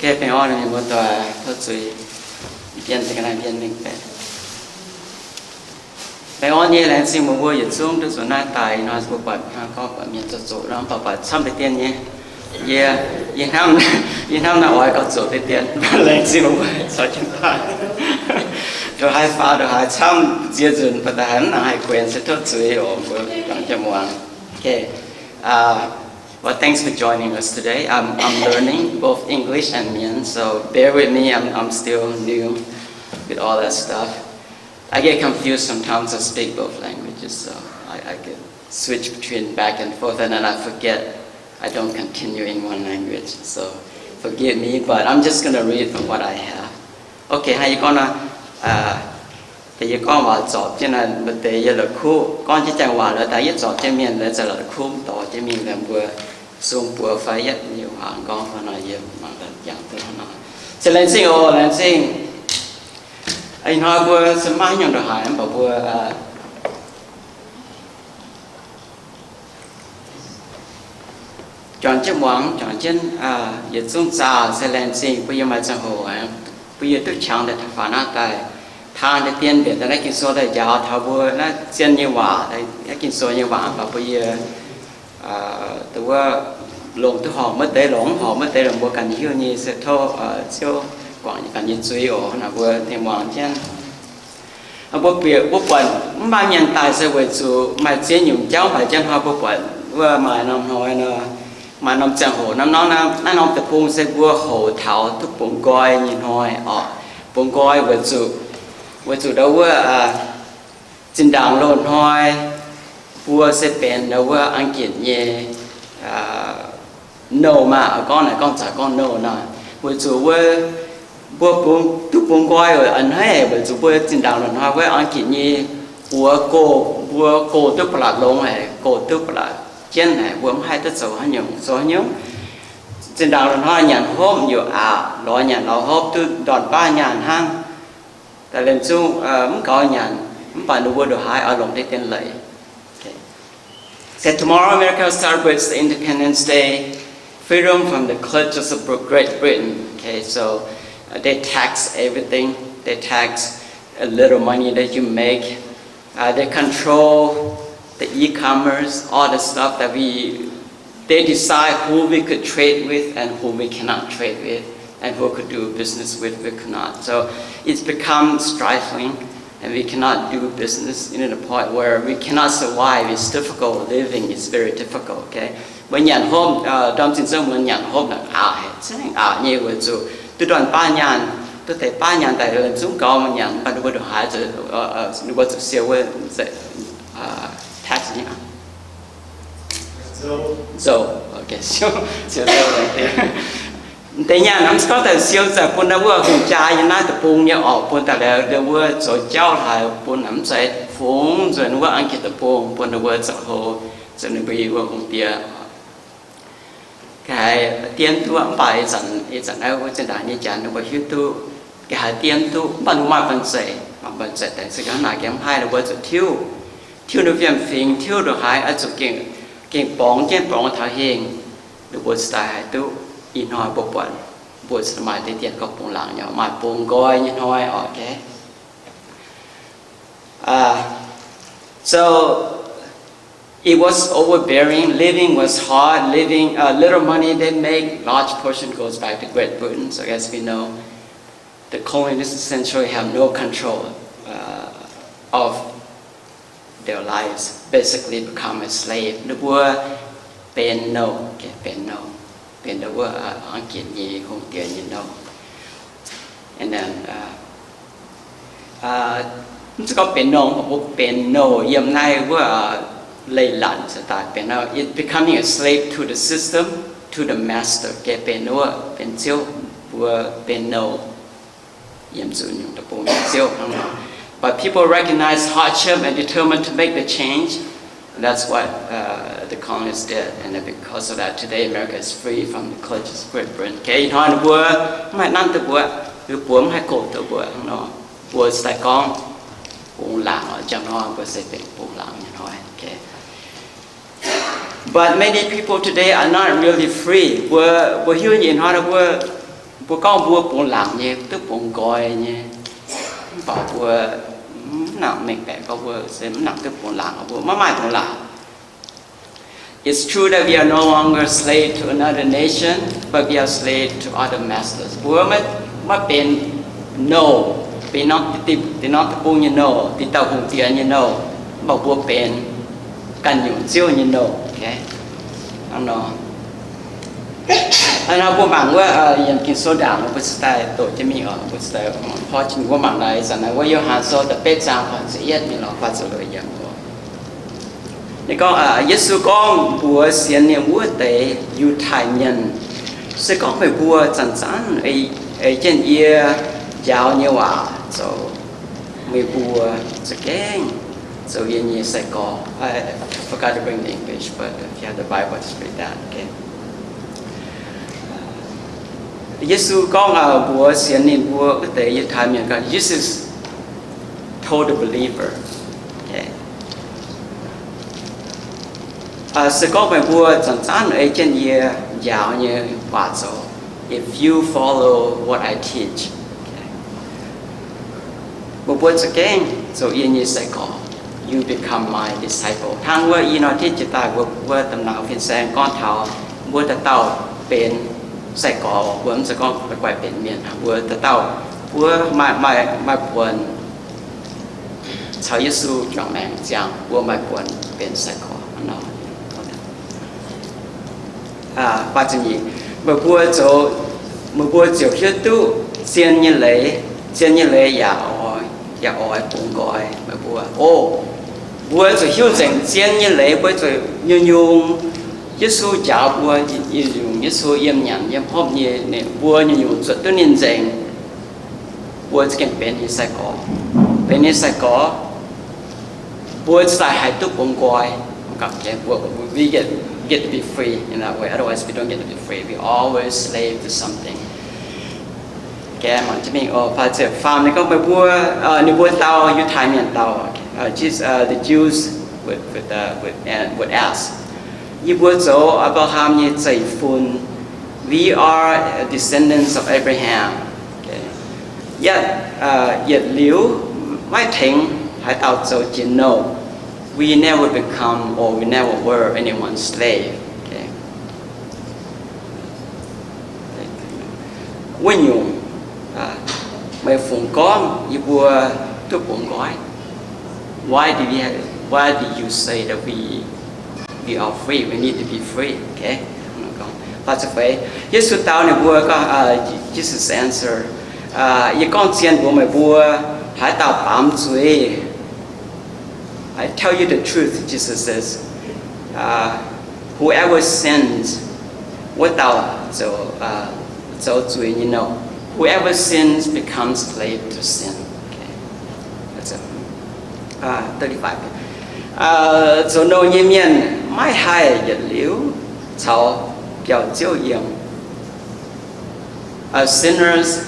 cái bên ngoài này một tòa rất suy biến thành cái này biến mình bên ngoài như là xin một buổi dịch xuống từ số này tại nó sẽ bật có ở miền Trung chỗ đó bật xong cái tiền nhé yeah yên năm nào ai có chỗ cái tiền lên xin một buổi sau chúng ta rồi hai pha rồi hai trăm chia dùn và ta hắn là hai quyền sẽ thốt suy ở của trong chấm hoàng okay. Well, thanks for joining us today. I'm learning both English and Mienh, so bear with me. I'm still new with all that stuff. I get confused sometimes. I speak both languages, so I get switch between back and forth, and then I forget. I don't continue in one language, so forgive me. But I'm just gonna read from what I have. Okay, how you gonna? Thì giờ con vào chọn cho nên bữa tới giờ là khu con chỉ chẳng vào là tại giờ chọn cho mình là giờ là khu tỏ cho mình làm vừa xuống vừa phải rất nhiều hàng con và nói nhiều mà là dạng từ nó sẽ lên sinh ô lên sinh anh nói vừa sớm mai nhận được hải em bảo vừa chọn chiếc món chọn trên giờ xuống xa sẽ lên sinh bây giờ mà chẳng hồ bây giờ tôi chẳng để phản ánh tại thang để tiền biển để kinh số để giáo thảo vừa nó tiền như hòa để kinh số như hòa và bây giờ tôi lồng tôi họ mất tế lồng họ mất tế lồng vừa cần nhiều như sẽ thô siêu quảng cần như suy ổ là vừa tiền hoàng trên vừa việc vừa quần bao nhiêu tài sẽ về chủ mà chế nhung cháu phải chân họ vừa quần vừa mà năm hồi nó mà năm chẳng hồ năm nó tập trung sẽ vừa hồ thảo thức bụng coi nhìn hồi bụng coi về chủ đâu vừa chính đảng luôn thôi vừa sẽ bền đâu vừa ăn kiệt nhẹ nô mà con này con trả con nô nè vừa chủ vừa bụng coi rồi ăn hết vừa chủ vừa chính đảng luôn thôi vừa ăn kiệt nhẹ vừa cổ tức là lông này cổ tức là chân này vừa hai tức số nhung chính đảng luôn thôi nhận hôm nhiều lo nhận lo hôm từ đòn 3 nhàn hang tại lên chung muốn có nhận muốn bạn được được hai ở lòng đây tên lệ. Said tomorrow America celebrates the Independence Day, freedom from the clutches of Great Britain. Okay, so they tax everything. They tax a little money that you make. They control the e-commerce, all the stuff that they decide who we could trade with and who we cannot trade with, and who could do business with, we could not. So it's become stifling, and we cannot do business in a point where we cannot survive. It's difficult living. It's very difficult. Okay. When nhận hôm trong chính sách when nhận hôm là nhiều người chủ từ đoạn 3 nhàn tôi thấy 3 nhàn tại lần xuống cao mà nhận bạn được hai từ được chủ siêu với tax nhỉ? Dầu. Okay. Siêu này. Thế nhà nắm có thể siêu giờ quân đã vừa cùng trai như này tập bùng như ở quân ta đều vừa rồi cháu lại quân nắm sẽ phúng rồi nó vừa ăn kiệt tập bùng quân đã vừa sợ hồ rồi nó bị vừa cùng tia cái tiền tu ông bài dần ai cũng trên đài như chán nó vừa hiếu tu cái tiền tu bằng mà phần sẽ tại sự cái này cái hai là vừa sự thiếu được viêm phình thiếu được hai ở chỗ kiện bóng thảo hiền được vừa style hai tu in hỏi bộ phận buổi sáng mai tới tiền có bùng lặng nhỏ mà bùng coi như thôi okay. So it was overbearing. Living was hard. Little money they make, large portion goes back to Great Britain. So as we know, the colonists essentially have no control of their lives. Basically, become a slave. The word "pen no," okay, "pen no." Bên đó vừa ăn kiện gì không tiền gì đâu, and then có bên nông hoặc bên nô yiem này vừa lây lan sẽ tại bên nào it becoming a slave to the system, to the master. Cái bên nô bên siêu vừa bên nô yiem dụ những tập bùng siêu không nào. But people recognize hardship and determined to make the change. And that's what the colonists did, and because of that, today America is free from the clutches of Great Britain. Okay, nói nó bữa, mai năm từ bữa hai cổ từ bữa nó bữa Sài Gòn, buồn lặng ở trong nó bữa sẽ bị buồn lặng như nói. Okay. But many people today are not really free. We're here in nói bữa bùa con bùa bùa làm nhé tức bùa coi nhé bảo bùa nặng mình bẻ có bùa xem nặng tức bùa làm bùa má mai bùa làm. It's true that we are no longer slave to another nation, but we are slave to other masters. Bùa má bên no bên nó tập bùa như no thì tàu hùng tiền như no bảo bùa bên cần nhung chiêu như no, okay, không nó. anh nói bùa bằngว่ายังกินโซดามันเป็นสไตล์ตัวจะมีอ๋อเป็นสไตล์พอจริงว่ามันอะไรสันนะว่าโยฮันโซแต่เป็ดจางผ่านเสียดมีหลอกฟ้าจะเลยอย่างว่านี่ก็ยิสุก็บัวเสียนเนี่ยบัวเตยอยู่ไทยเมียนซึ่งก็ไปบัวจันจันไอเจนเอียยาวเนี่ยว่าจะมีบัวจะแกงจะเย็นเนี่ยใส่กอ I forgot to bring the English but if you have the Bible just read that okay. 耶稣讲我先念我第一台面讲 Jesus told the believer okay 是讲ไปบัวจังจันไอ้เจนเยียยาวเนี่ยว่าโจ if you follow what I teach okay บัวจะแกงโจเย็นเนี่ยใส่กอ you become my disciple ทางว่าอีนอที่จิตตาบัวตำนานเป็นแสงก้อนเท้าบัวตะเต่าเป็นใส่กอบัวมันจะก็ไปไกวเป็นเมียนบัวตะเต่าบัวมาปวนชาวยิสุจงแมงจางบัวมาปวนเป็นใส่กออันนั้นปัจจุบันเมื่อบัวโจเชื่อตู้เซียนยี่เลยอย่าอ้อยปุ่งก้อยเมื่อบัวโอ้บัวจะหิ้วเจ๋งเซียนยี่เลยบัวจะยุ่ง耶稣教我用耶稣验人验好嘢呢，我用做多年正，我这个变你晒个，变你晒个，我在海都崩乖，我讲嘅，we get to be free in that way. Otherwise, we don't get to be free. We always slave to something. แกมันจะมีพอเจอฟาร์มนี่ก็ไปบัวในบัวเตาอยู่ไทยเมียนเตา the Jews would ask. Abraham we are descendants of Abraham. Yet liu my thing had out so you know we never become or we never were anyone's slave. Okay. When you my phone call you were to why do you say that we are free, we need to be free, okay? But phải Jesus tao này bùa có Jesus answer, you con xiên bùa mày bùa, hãy tao bám chuối. I tell you the truth, Jesus says, whoever sins, without so chuối, you know, whoever sins becomes slave to sin. Okay, that's it. 35. So no yiem mai hai yết liu chao biao jiu yiem. Sinners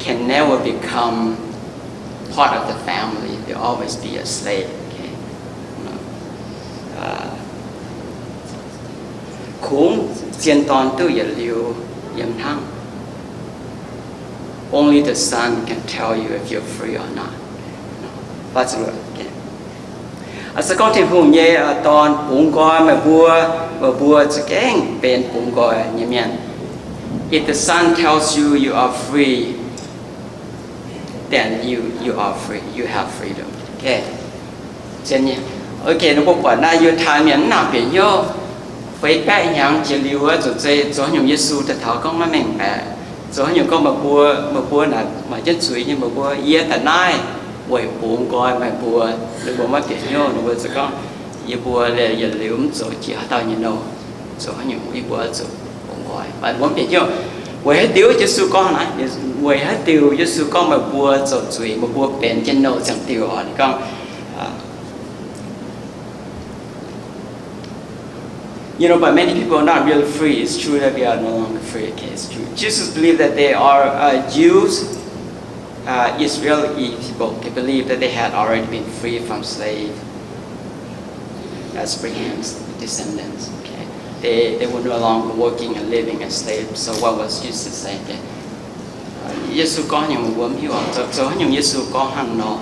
can never become part of the family. They'll always be a slave. Okay. Khung jian ton tu yết liu yiem thang. Only the Son can tell you if you're free or not. What's the word? Sa con thì hùng nhé toàn bún coi mà bùa sẽ kén bên bún coi như miền. If the Son tells you you are free, then you are free. You have freedom. Okay. Chân nhé. Okay, nóบอกว่าน่าอยู่ทางmiền nào biển vô, phải cái nhang chỉ liu á, rồi nhiều Giêsu thì thảo con mà mình bè, rồi nhiều con mà bùa là mà chân suy nhưng mà bùa ye tại nai. Quay buồn coi mà bùa được bộ mắt kiểu nhau nó sẽ có như bùa là giờ liễu rồi chỉ tao như nào rồi những cái bùa rồi buồn coi và muốn kiểu nhau quay hết tiêu Giêsu con này quay hết tiêu Giêsu con mà bùa rồi chùi mà bùa bền trên nào chẳng tiêu hỏi con. You know, but many people are not really free. It's true that we are no longer free. Okay, it's true. Jesus believed that they are Jews. Israeli people, they believed that they had already been free from slave as Abraham's descendants. Okay, they were no longer working and living as slaves. So what was Jesus saying? Giêsu có những một bướm hiểu cho những Giêsu có hàng nó.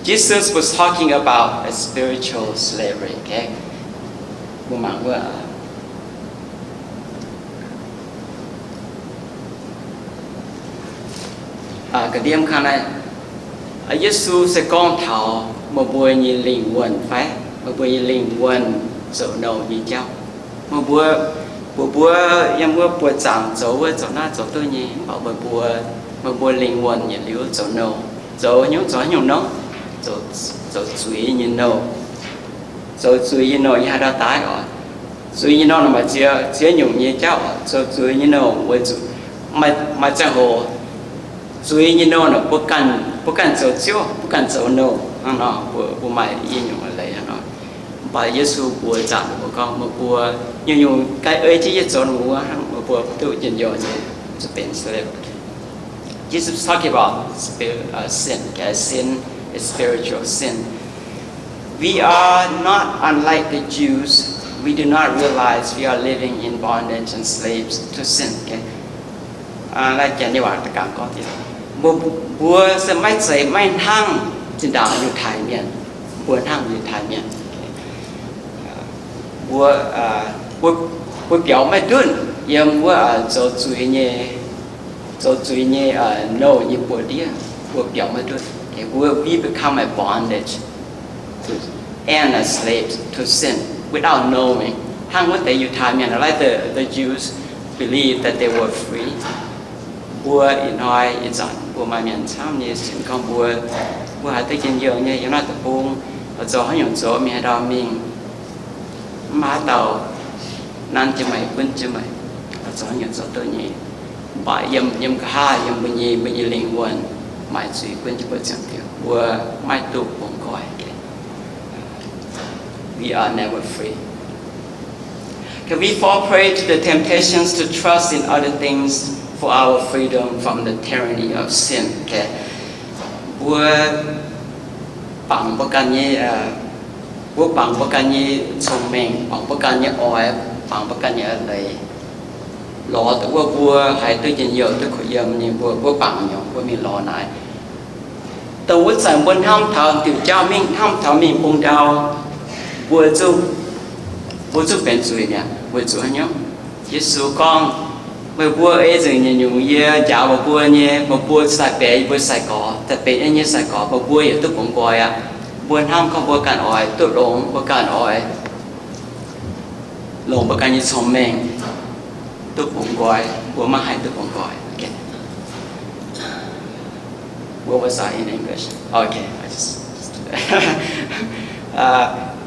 Jesus was talking about a spiritual slavery. Okay, buông mạng vừa cái điểm khăn này, Giêsu sẽ con thảo một buổi như linh quần phải, một buổi như linh quần dấu đầu như cháu, một buổi em buổi chẳng dấu với dấu na dấu tôi nhỉ, bảo một buổi linh quần như liu dấu đầu, dấu nhiều nó, dấu suy như nâu, dấu suy như nâu như hai đào tái rồi, suy như nâu là mà chia nhung như cháu, dấu suy như nâu với mà chẳng hồ suy như nâu là bố cần dấu chiếu, bố cần dấu nâu, nó bố mày yên nhung ở đây nó. Bà Giêsu bùa chặn của con một bùa nhiều cái ấy chỉ dấu nó một bùa tự nhiên rồiจะเป็น slave. Jesus talking about sin. Okay? Sin is spiritual sin. We are not unlike the Jews. We do not realize we are living in bondage and slaves to sin. Okay? Là chuyện như vậy tất cả có thì một bùa sẽไม่ใส่ไม่ทั้งจินดาอยู่ไทยเนี่ยบวทั้งอยู่ไทยเนี่ยbùa biểuไม่ดุนยังบว做罪孽no ยิ่งบวเดียบว表ไม่ดุนwe become a bondage to and a slave to sin without knowing ทั้งว่าแต่อยู่ไทยเนี่ย like the Jews believe that they were free บัวอีน้อยอีจันบัวมาเมียนช้ำเนี่ยสิ่งของบัวหาตัวเย็นเยอะเนี่ยยังน่าตะปูงเราให้หยงโจมีให้เรามิงmá tàu nan cho mày quên cho mày cho nhận cho tôi nhỉ bài yiem cả hai yiem bây giờ linh quần mày suy quên cho tôi chẳng thiếu vừa mai tụ bông coi we are never free. Can we fall prey to the temptations to trust in other things for our freedom from the tyranny of sin? Okay, vừa bằng bất can như bố bằng bất can như thông minh, bằng bất can như ỏi, bằng bất can như này, lọ từ vua hay tôi nhìn nhiều tôi khỏi dầm như vua bằng nhiều vua mình lọ này, từ vua sản vua ham thảo tiểu trao mình ham thảo mình bùng đào, vua chú bên dưới nè, vua chú anh nhóc, Giêsu con, vua ấy dường như nhung ye, chào một vua sài bể, vua sài cỏ,แต่เป็นอันนี้สายcỏ, một vua ở tôi cũng coi à. Buồn ham không buồn cản ỏi, tự lộn buồn cản ỏi, lộn buồn cản như thông minh, tự buồn gọi, buồn mà hay tự buồn gọi. Okay. What was I in English? Okay, I just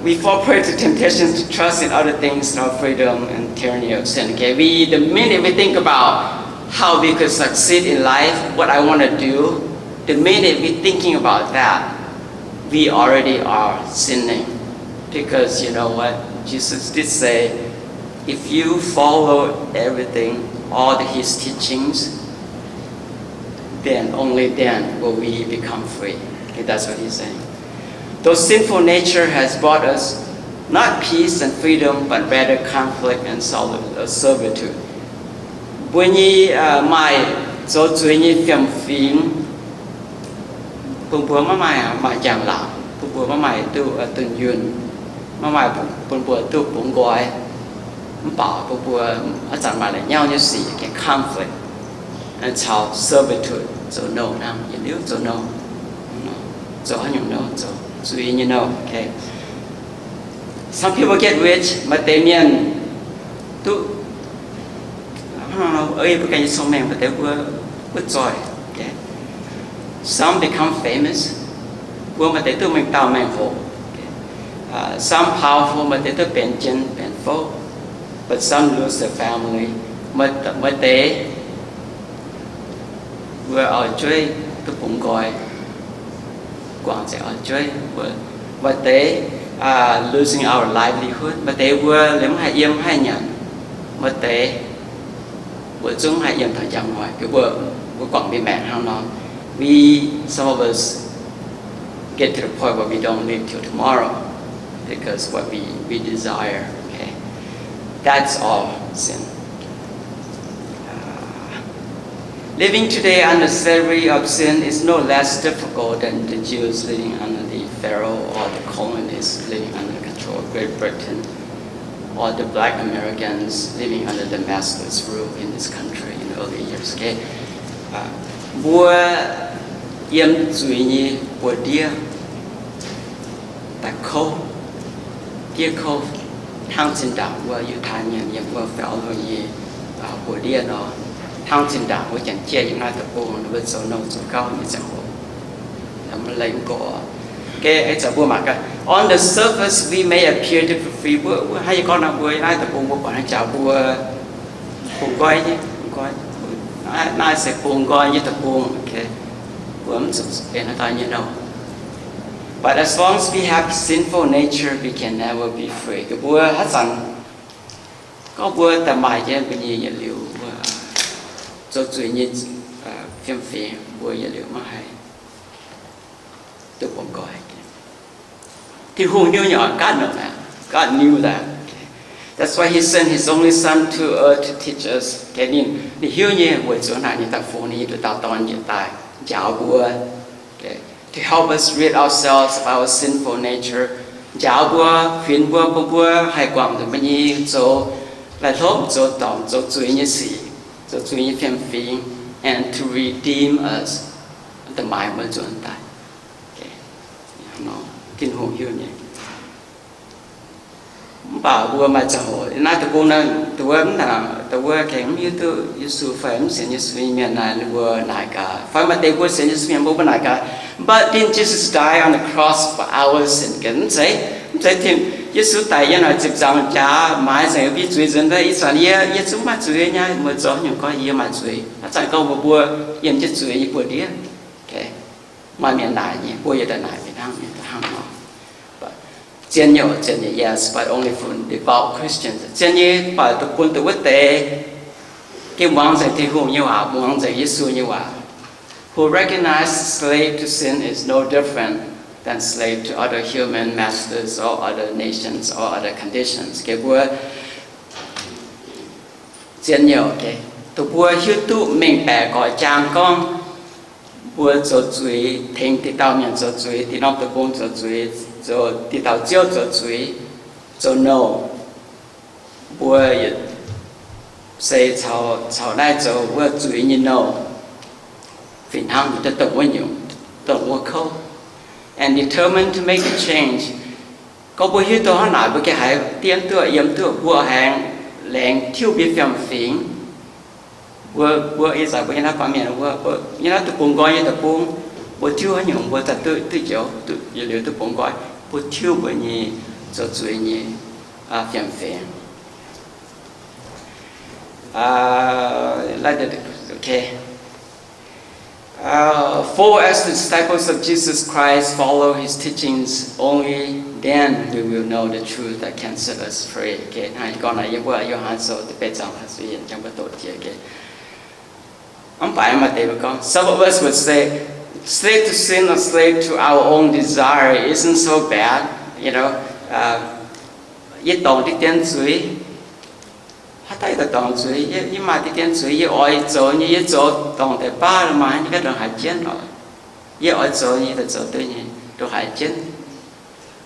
we fall prey to temptation to trust in other things, no freedom and tyranny of sin. Okay, the minute we think about how we could succeed in life, what I want to do, the minute we thinking about that, we already are sinning, because you know what Jesus did say, if you follow everything, all his teachings, then only then will we become free. Okay, that's what he's saying. Though sinful nature has brought us not peace and freedom, but rather conflict and servitude. When you mai so you phiền phím bùa mà chẳng lạ bùa mà tu tuần duyên mà bùa tu bùn gọi bảo bùa ở chẳng mà lại nhau như gì cái conflict and how servitude so no nam you know so no so how you know so you know okay some people get rich but they mean tu ơi bữa cái số men but they were joy. Some become famous, mà để tôi mình tạo mình khổ. Some powerful, mà để tôi biến chân, biến phố. But some lose their family, mà để vừa ở chơi, tôi cũng gọi quảng sẽ ở chơi. Mà để losing our livelihood, mà để vừa lấy hai yiem hai nhận, mà để vừa chúng hai yiem thời gian ngoài, cái vừa quảng bị mẹ không nó. Some of us get to the point where we don't live till tomorrow because what we desire. Okay, that's all sin. Living today under slavery of sin is no less difficult than the Jews living under the Pharaoh or the colonists living under the control of Great Britain or the black Americans living under the master's rule in this country in the early years. Okay? Vua yiem zuix như vua đia ta khâu đia khâu thang trên đảo vua yu thái nhân yiem vua phèo rồi như vua đia nó thang trên đảo vua chẳng chia những ai tập buồn với số nông số cao như chẳng hồ làm lấy cổ cái ấy chẳng vua mà cái on the surface we may appear to be free vua hay con nào vua ai tập buồn vua còn hay chào vua buồn coi nhé coi ai sẽ buồn coi như tập buồn okay but as long as we have sinful nature, we can never be free. Cái bữa hát rằng có bữa tầm bài cho em bây giờ liệu cho chuyện như phim phim bữa giờ liệu mà hay tôi cũng coi thì hùng như nhỏ God know that God knew that. That's why He sent His only Son to earth to teach us. Cái nên thì hiểu như buổi chỗ này như ta phụ ni được tạo toàn hiện tại giáo bùa to help us rid ourselves of our sinful nature. Giáo bùa khuyên bùa hay quảng từ bao nhiêu chỗ lại thốt chỗ tổng chỗ chuối như sĩ chỗ chuối như phim phim and to redeem us the mind mới chuẩn tại. Nó kinh hồn hiểu nhỉ. Bảo bùa mà cháu nãy tôi cũng nói tôi là tôi kém như tôi Giêsu phải xin Giêsu miền này bùa này cả phải mà tôi bùa xin Giêsu miền bùa này cả but didn't Jesus die on the cross for our sin cái thế thì Giêsu tại gia nói chụp rằng cha mãi sẽ bị truy dẫn tới Israel Giêsu mà truy nha mà cho những con yiem mà truy nó chẳng câu bùa yiem chết truy như bùa đĩa okay mà miền này nhỉ bùa giờ này miền Nam nó Jian yes, but only for devout Christians. Jian ye, but the quân tự quốc tế, cái王者thì hùng như hòa,王者Giêsu như hòa, who recognize slave to sin is no different than slave to other human masters or other nations or other conditions. Cái bữa Jian nhiều, okay, tụ bữa hiếu tụ mình bè gọi trang con, bữa cho chuối, thình thì tao miệng cho chuối, thì nó tự quân cho chuối. So đi tàu chiếu cho chuối cho nâu bùa xây chào lại cho bùa chuối như nâu phiền hăng để tổng quân dụng tổng quân khâu and determined to make a change có bùa hiếu tôi hỏi lại với cái hải tiên tựa yếm tựa bùa hàng lẹng thiêu biết phiền phiền bùa ý giải bùa như nó có miệng bùa như nó tự buồn coi như tự buồn bùa thiêu hay nhung bùa tự chiếu tự liệu tự buồn coi bùa thiêu bùa như cho chuối như phiền phiền like that okay for as the disciples of Jesus Christ follow His teachings only then we will know the truth that can set us free okay hai con này yêu vợ yêu han so thì bây giờ là suy hiện trong cái tổ chức okay không phải mà để con some of us would say slave to sin or slave to our own desire isn't so bad, you know. Yết tổng đi tiên suy, hát tay là tổng suy, yết mà đi tiên suy, yết ỏi chỗ như yết chỗ tổng để ba mà những cái đường hải chiến rồi, yết ỏi chỗ như là chỗ tự nhiên đường hải chiến,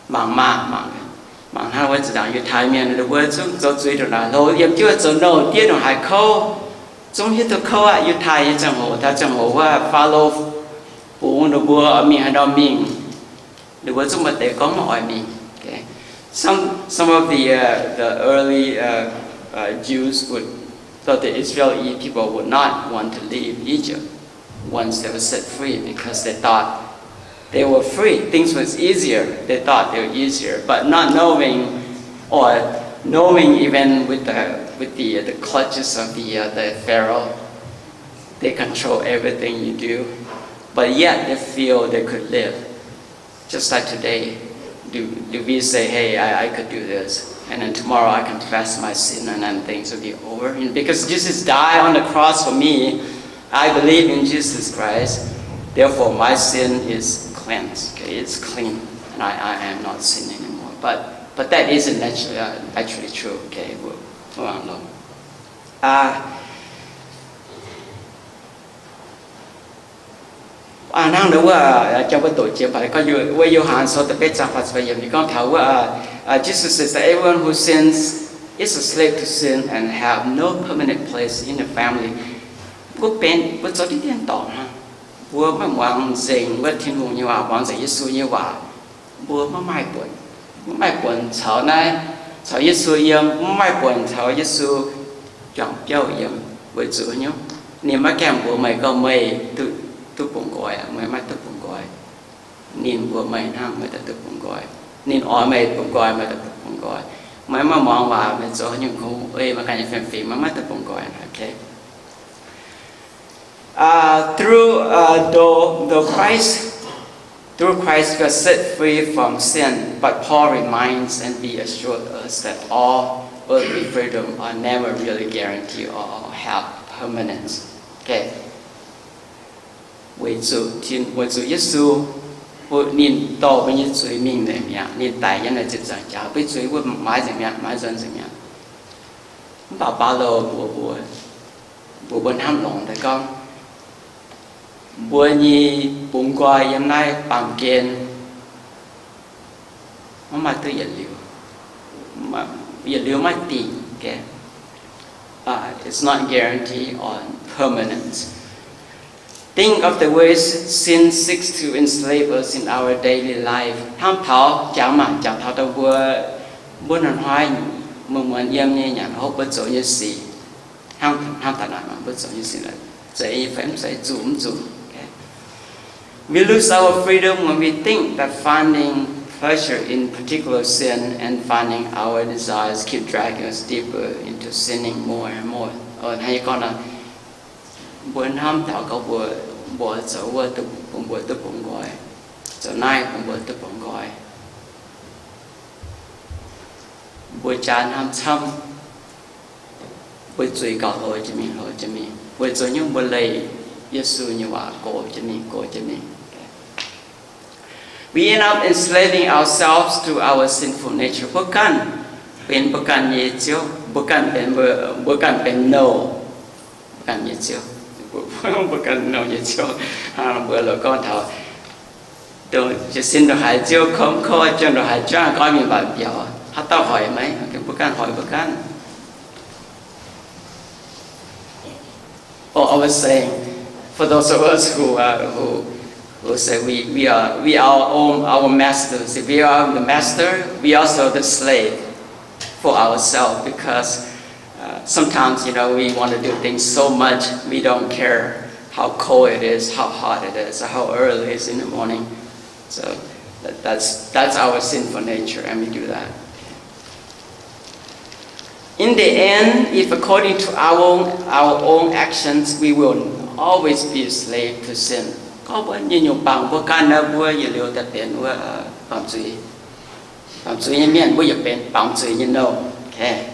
mảng hai vấn chỉ đạo yết thái miền là vấn chúng chỗ suy được là lâu yếm chưa chỗ nâu tiết đường hải khâu, trong yết thực khâu yết thái yết chẳng hồ, ta chẳng hồว่า follow bùn đồ bùa ở miền hay đo miền đồ bùa chúng mình để có mọi miền. Okay. Some of the early Jews thought the Israeli people would not want to leave Egypt once they were set free because they thought they were free. Things was easier. They thought they were easier, but not knowing or knowing even with the clutches of the Pharaoh, they control everything you do. But yet they feel they could live. Just like today, do we say, hey, I could do this, and then tomorrow I confess my sin and then things will be over? And because Jesus died on the cross for me, I believe in Jesus Christ, therefore my sin is cleansed, okay? It's clean, and I am not sinning anymore. But that isn't actually true, okay? năng nữaว่าtrong cái tổ chức phải có với Johann số tập kết phát bây giờ thì con thảo Jesus says that everyone who sins is a slave to sin and have no permanent place in the family. Bố bên bố cho đi tiền tỏ ha, bố mà mang dình với thiên hùng như vậy, mang dình Giêsu như vậy, bố mà mai buồn cháu này, cháu Giêsu yiem, mai buồn cháu Giêsu chọn cháu yiem với chủ nhá. Nếu mà kèm bố mày có mày tu bụng gọi, mày mai tu bụng gọi, nhìn bố mày năng mày tu bụng gọi, nhìn ở mày bụng gọi mày tu bụng gọi, mày mà mong vào mày cho những khu ấy mà cái những phim phim mà mai tu bụng gọi, okay. Through Christ we are set free from sin, but Paul reminds and reassures us that all earthly freedom are never really guaranteed or have permanence. Okay. Với chủ Giêsu, nhìn to với những chuỗi mình này nhá, nhìn tài nhân là chữ giảng giáo, với chuỗi của mãi gì nhá, mãi dần gì nhá. Bà lô bùa bên ham lòng thấy con. Bùa nhi bụng quay hôm nay bằng kiên, mà tôi dẫn liều mà tìm cái. It's not guaranteed or permanent. Think of the ways sin seeks to enslave us in our daily life. Tham thảo chạm thảo đâu bữa nằm hoài mình yếm như nhà hộp bớt chỗ như gì. Tham thảo nào mà bớt chỗ như gì là dễ phém dễ zoom. We lose our freedom when we think that finding pleasure in particular sin and finding our desires keep dragging us deeper into sinning more and more. Hay con là buồn ham thảo có bùa cháu bùa tự bùn gọi, cháu nay bùa tự bùn gọi, bùa chán ham chăm, bùa chuối cào hồi cho mình, bùa chuối những bùa lầy Giêsu như vậy cổ cho mình. We end up enslaving ourselves to our sinful nature. Bất can gì chứ? Bất can bên no. Bất can gì chứ? Bất can no gì chứ? Bữa lỡ con thảo. Tôi chỉ xin được hai chứ không coi cho được hai chứ coi mình bảo giờ. Hát tao hỏi mấy? Bất can hỏi bất can. Oh, I was saying, for those of us who say we are our masters. If we are the master, we also the slave for ourselves, because sometimes we want to do things so much we don't care how cold it is, how hot it is, or how early it is in the morning. So that's our sinful nature, and we do that. In the end, if according to our own actions, we will always be a slave to sin. Có bao nhiêu bằng bữa can đâu bữa giờ liệu tập tiền bữa phạm suy như miền bữa giờ bên phạm suy như đâu, okay.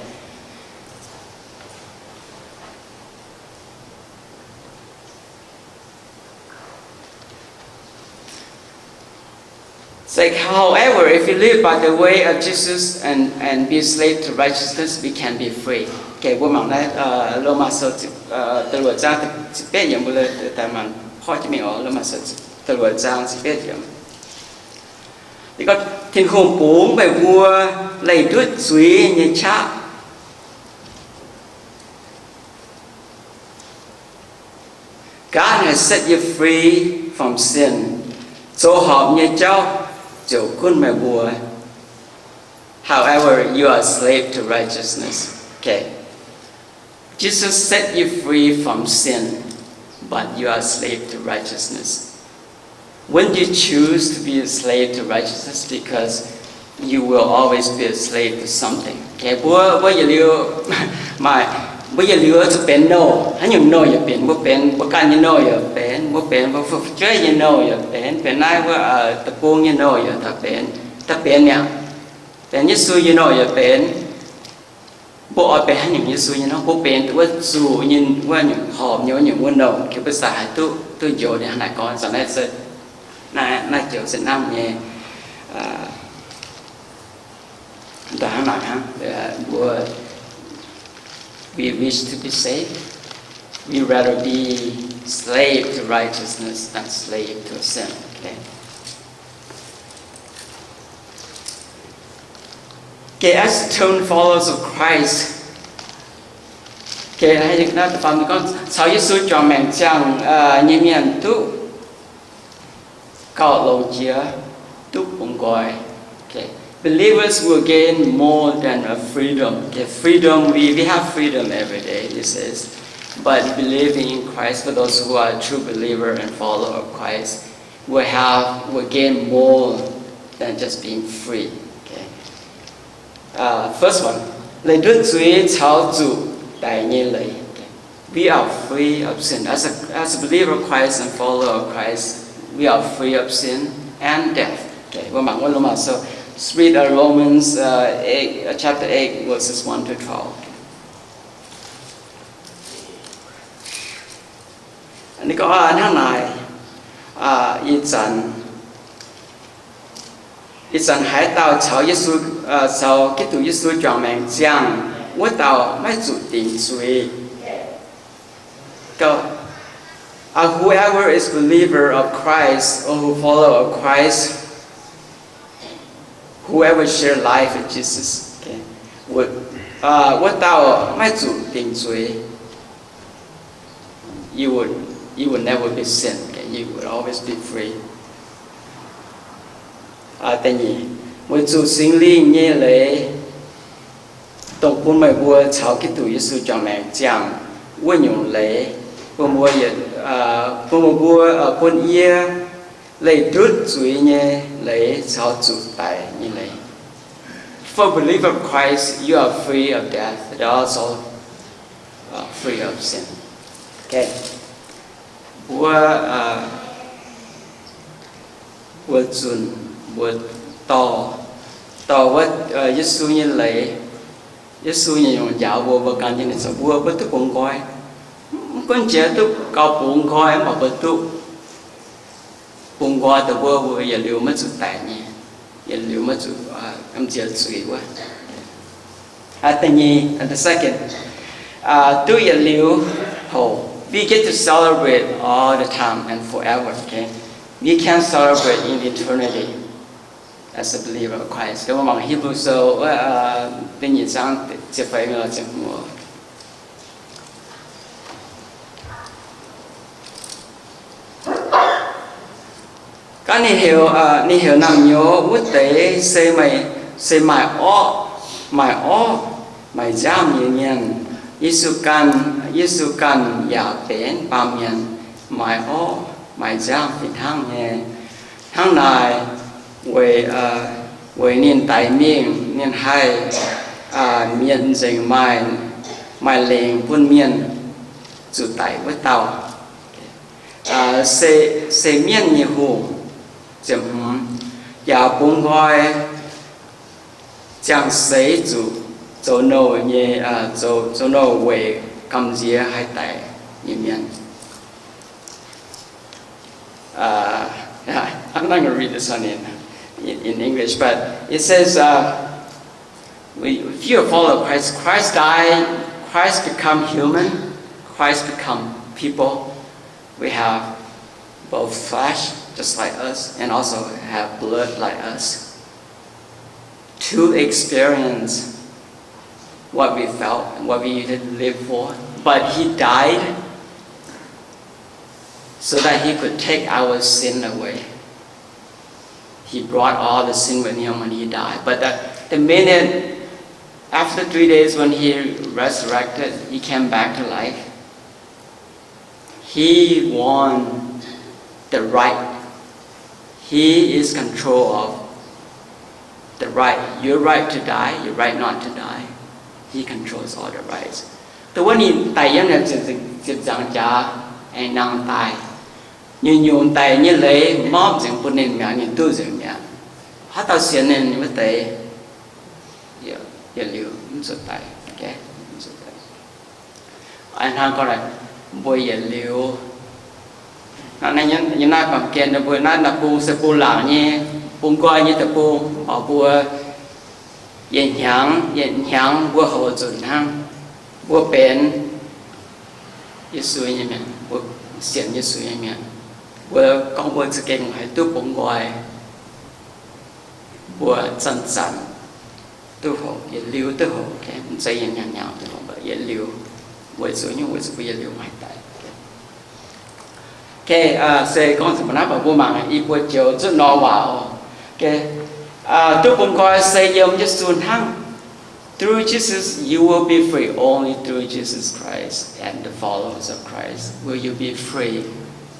It's like, however, if you live by the way of Jesus and be a slave to righteousness, we can be free. Okay, bữa mỏng này Roma sơ từ luật ra thì biết nhiều bữa tại mà hỏi cho mình ở Roma sơ từ luật ra thì biết nhiều. Thì có thiên khung bốn bài vua lấy đuôi suy như cha. God has set you free from sin. Số hợp như cháu chỗ quân mẹ vua. However, you are a slave to righteousness. Okay. Jesus set you free from sin, but you are a slave to righteousness. When you choose to be a slave to righteousness, because you will always be a slave to something. Okay, bây giờ liuจะเป็น no, hắn dùng no อย่าเป็นบ่กัน no อย่าเป็นบ่ฝึกเจอ no อย่าเป็นนายว่าตะปูง no อย่าถ้าเป็นเนี่ยเป็นยิสุ no อย่าเป็นบ่เอาไปhắn dùngยิสุ no บ่เป็นแต่ว่าสู่ยินว่าอย่างหอมอย่างว่า no คือภาษาตุโยเนี่ยนายก่อนสอนให้สึกนายเกี่ยวสินำเนี่ยแต่หน่อยฮะบ่we wish to be saved. We rather be slave to righteousness, not slave to sin. Okay. Okay, as true followers of Christ, okay, hay được nói phạm con sáu Giêsu cho mình chẳng như miền tu cao lông chia tu bùng gọi. Okay, believers will gain more than a freedom. Okay, freedom we have freedom every day. It says, but believing in Christ for those who are true believer and follower of Christ will gain more than just being free. First one, lấy Đức Chúa cháu chủ đại nhiên lấy. We are free of sin. As a believer of Christ and follower of Christ, we are free of sin and death. Okay, so read Romans 8, chapter 8, verses 1 to 12. Anh có tháng này,一阵海盗朝耶稣朝基督耶稣讲明讲，我到咪做定罪。Whoever is believer of Christ or who follow of Christ, whoever share life with Jesus, okay, 我到咪做定罪 you would never be sin. Okay, you would always be free. Tại nhỉ, mỗi chủ sinh linh như lễ tổng quân mày vua cháu cái tuổi Giêsu cho mẹ chẳng vua nhung lễ vua vua quân ia lễ đốt chuối như lễ cháu chủ tại như lễ. For believer of Christ, you are free of death, but also free of sin. Okay. Vua chun vua tỏ với Giêsu như lễ Giêsu như dùng giáo vua can như này sao vua bất tức cũng coi con trẻ tức cao cũng coi mà bất tức cũng coi từ vua giờ liệu mất sự tài nhỉ giờ liệu mất sự âm chia suy quá. Tự nhiên and the second tu giờ liệu hồ we get to celebrate all the time and forever. Okay, we can celebrate in eternity as a believer of Christ. Nếu mà Hebrew so bên nhìn sang chỉ phải là chỉ mua. Các ni hiểu nằm nhớ quốc tế xây mày giam nhiều nhân Giêsu can giả bén ba miền mày giam thì tháng này về niên đại miền niên hai miền dành mày liền quân miền chủ tại với tàu xe miền nhiều hồ chấm giả bung coi chẳng xây chỗ nô như chỗ nô về cầm dĩa hai tại như miền. I'm not going to read this one in English, but it says, if you follow Christ, Christ died, Christ become human, Christ become people. We have both flesh, just like us, and also have blood like us, to experience what we felt and what we lived for. But He died so that He could take our sin away. He brought all the sin with Him when He died. But the minute after 3 days when He resurrected, He came back to life. He won the right. He is control of the right. Your right to die, your right not to die. He controls all the rights. The one in Taiyan is anh năng tài như nhuộm tài như lấy móp dựng bún nền mẹ nhìn tu dựng mẹ hát tao xiên nền như thế giờ liệu rất tài ok anh hàng có lại bồi giờ liệu nó này như na bằng kiện là bồi na là bu sẽ bu lảng như bung coi như tập bu ở bùa hiện hàng bùa hậu chuẩn hang bùa bền như suy như mẹ 显耶稣一面。我讲我自己唔係都本外，我真真都好，也溜都好嘅，唔使人人都好，也溜，我做因為做也溜埋大。嘅所以講什麼呢？我問一個就做挪話哦，嘅都本外使用耶穌行。Through Jesus, you will be free. Only through Jesus Christ and the followers of Christ will you be free.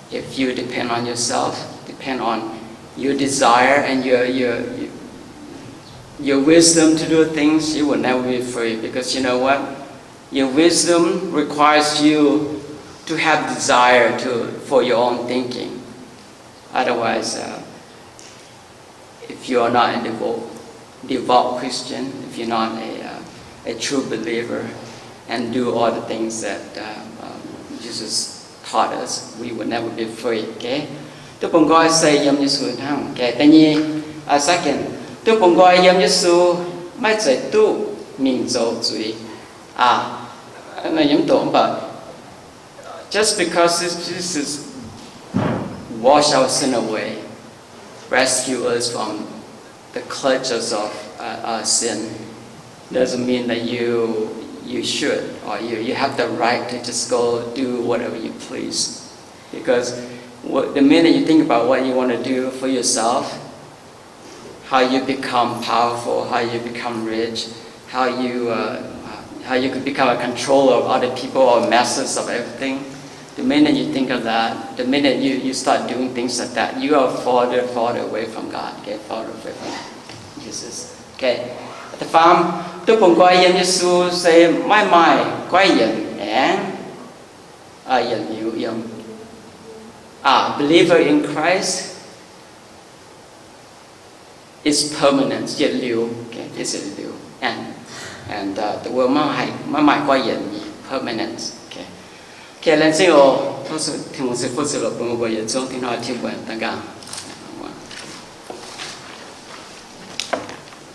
If you depend on yourself, depend on your desire and your wisdom to do things, you will never be free. Because you know what? Your wisdom requires you to have desire for your own thinking. Otherwise, if you are not a devout Christian, if you're not a true believer, and do all the things that Jesus taught us, we will never be free. Okay? Tôi cũng gọi say yếm Giêsu thang. Okay. Tại nhiên, second, tôi cũng gọi yếm Giêsu mai chạy tu Mienh zuix. Nó yếm tổ but just because Jesus wash our sin away, rescue us from the clutches of our sin, doesn't mean that you should or you have the right to just go do whatever you please. Because the minute you think about what you want to do for yourself, how you become powerful, how you become rich, how you could become a controller of other people or masters of everything, the minute you think of that, the minute you start doing things like that, you are farther away from God, okay? Farther away from Jesus. Okay. The farm, tôi cũng coi yếm Giêsu say mãi coi yếm and yếm liu yếm. Believer in Christ is permanent, yếm liu, okay? Is it liu? And the word mãi coi yếm permanent, okay? Okay, let's see. Tôi sẽ听我是负责了，本我也中听到听闻，大家。